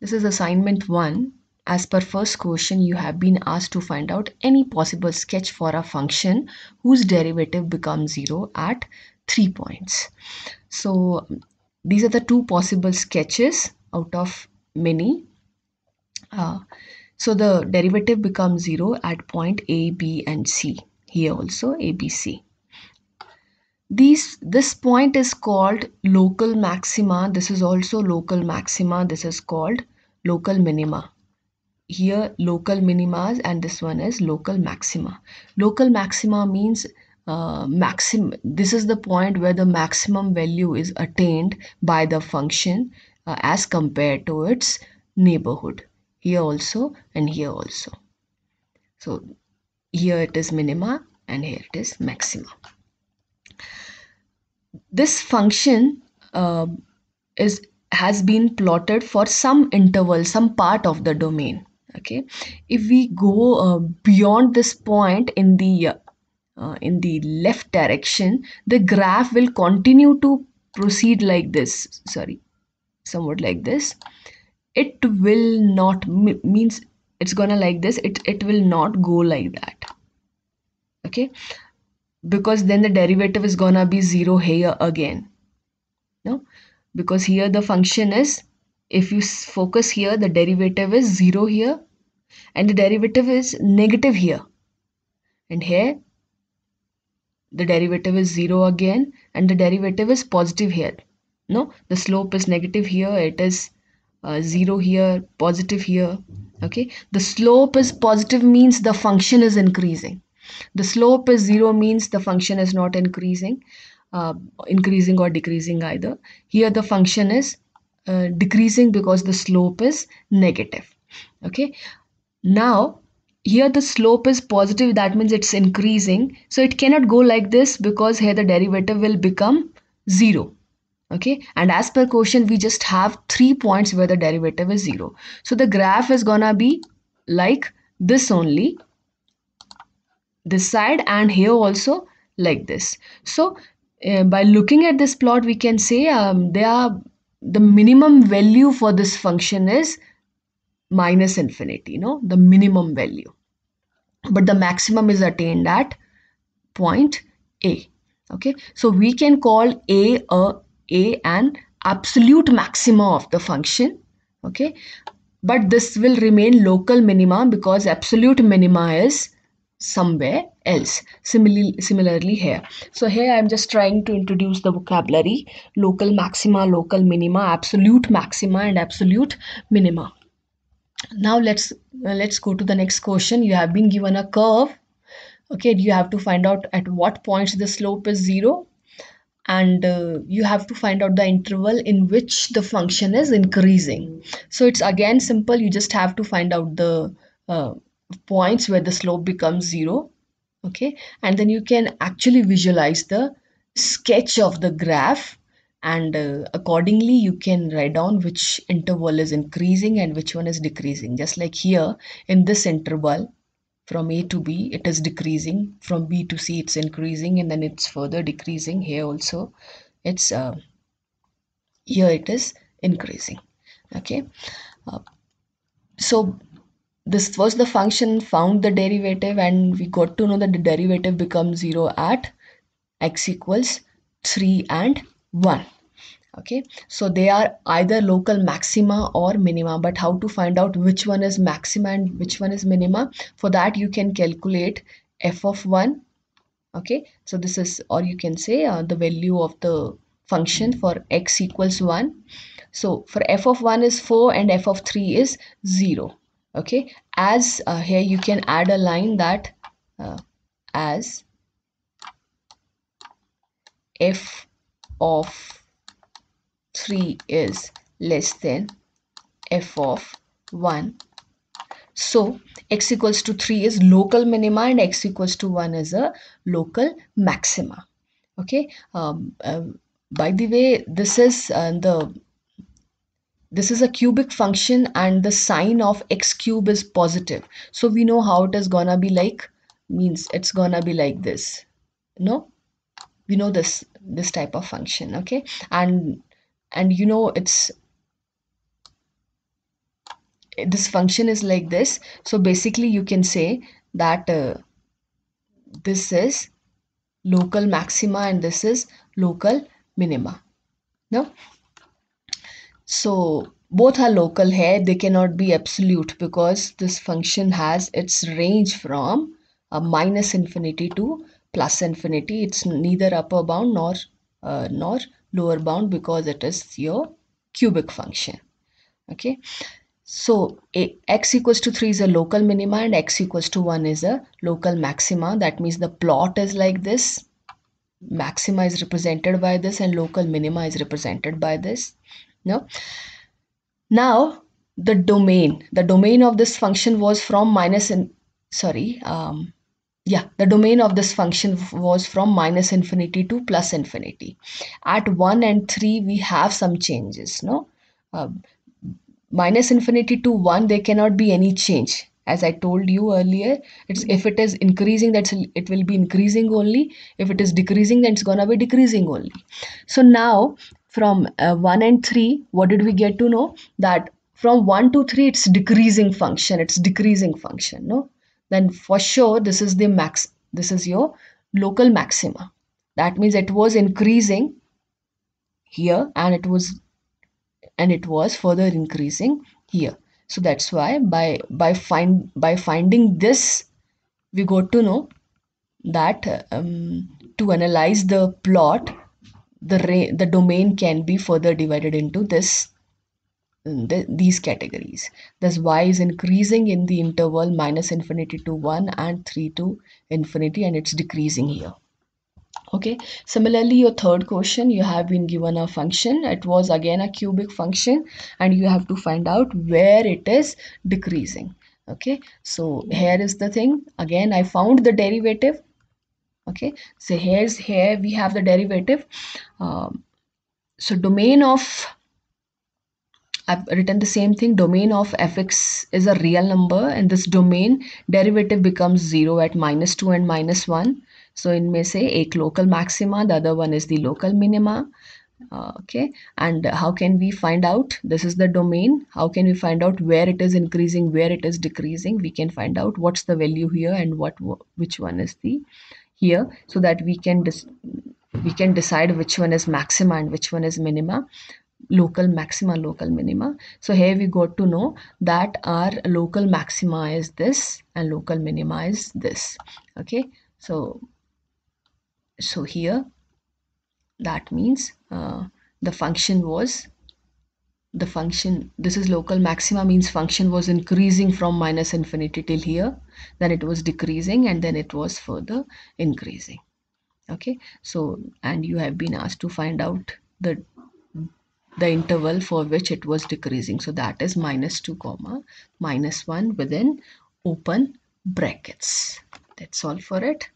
This is assignment 1. As per first question, you have been asked to find out any possible sketch for a function whose derivative becomes 0 at 3 points. So these are the two possible sketches out of many. So the derivative becomes 0 at point A, B and C. Here also A, B, C. This point is called local maxima. This is also local maxima. This is called local minima. Here local minima and this one is local maxima. Local maxima means this is the point where the maximum value is attained by the function as compared to its neighborhood. Here also and here also. So here it is minima and here it is maxima. This function has been plotted for some interval, some part of the domain. Okay, if we go beyond this point in the left direction, the graph will continue to proceed like this. Sorry, somewhat like this. It will not means it's gonna like this. It will not go like that. Okay, because then the derivative is gonna be 0 here again. No, because here the function is, if you focus here, the derivative is 0 here and the derivative is negative here, and here the derivative is 0 again and the derivative is positive here. No, the slope is negative here, it is 0 here, positive here. Okay, the slope is positive means the function is increasing. The slope is 0 means the function is not increasing, increasing or decreasing either. Here the function is decreasing because the slope is negative. Okay, now here the slope is positive, that means it's increasing, so it cannot go like this because here the derivative will become 0. Okay, and as per question we just have 3 points where the derivative is 0, so the graph is gonna be like this only, this side and here also like this. So by looking at this plot we can say the minimum value for this function is minus infinity, the minimum value, but the maximum is attained at point A. Okay, so we can call A an absolute maxima of the function. Okay, but this will remain local minima because absolute minima is somewhere else. Similarly here. So here I'm just trying to introduce the vocabulary: local maxima, local minima, absolute maxima and absolute minima. Now let's go to the next question. You have been given a curve. Okay, you have to find out at what points the slope is 0, and you have to find out the interval in which the function is increasing. So it's again simple. You just have to find out the points where the slope becomes 0. Okay, and then you can actually visualize the sketch of the graph, and accordingly you can write down which interval is increasing and which one is decreasing. Just like here in this interval, from A to B it is decreasing, from B to C it's increasing, and then it's further decreasing. Here also it's here it is increasing. Okay, so this was the function, found the derivative, and we got to know that the derivative becomes 0 at x equals 3 and 1. Okay, so they are either local maxima or minima, but how to find out which one is maxima and which one is minima? For that you can calculate f of 1. Okay, so this is, or you can say the value of the function for x equals 1. So for f of 1 is 4 and f of 3 is 0. Okay, as here you can add a line that as f of 3 is less than f of 1. So x equals to 3 is local minima and x equals to 1 is a local maxima. Okay, by the way, this is a cubic function and the sign of x cube is positive. So we know how it is gonna be like, means it's gonna be like this. No, we know this type of function. Okay, and you know it's this function is like this. So basically you can say that this is local maxima and this is local minima. No? So both are local here, they cannot be absolute because this function has its range from minus infinity to plus infinity. It's neither upper bound nor lower bound because it is your cubic function. Okay, so x equals to 3 is a local minima and x equals to 1 is a local maxima. That means the plot is like this. Maxima is represented by this and local minima is represented by this. No? Now the domain of this function was from minus in sorry the domain of this function was from minus infinity to plus infinity. At 1 and 3 we have some changes. No, minus infinity to 1 there cannot be any change. As I told you earlier, it's if it is increasing, it will be increasing only. If it is decreasing, then it's gonna be decreasing only. So now from 1 and 3, what did we get to know? That from 1 to 3 it's decreasing function, no, then for sure this is the max, this is your local maxima. That means it was increasing here and it was further increasing here. So that's why by finding this we got to know that to analyze the plot, the domain can be further divided into these categories. Thus y is increasing in the interval minus infinity to 1 and 3 to infinity, and it's decreasing here. Okay, similarly your third question, you have been given a function. It was again a cubic function and you have to find out where it is decreasing. Okay, so here is the thing. Again, I found the derivative. Okay, so here we have the derivative. So domain of, I've written the same thing. Domain of fx is a real number and this domain derivative becomes 0 at minus 2 and minus 1. So in may say a local maxima, the other one is the local minima. Okay, and how can we find out? This is the domain. How can we find out where it is increasing, where it is decreasing? We can find out what's the value here and which one is the here, so that we can decide which one is maxima and which one is minima. Local maxima, local minima. So here we got to know that our local maxima is this and local minima is this. Okay, so here that means the function, this is local maxima, means function was increasing from minus infinity till here, then it was decreasing and then it was further increasing. Okay, so and you have been asked to find out the interval for which it was decreasing. So that is minus 2 comma minus 1 within open brackets. That's all for it.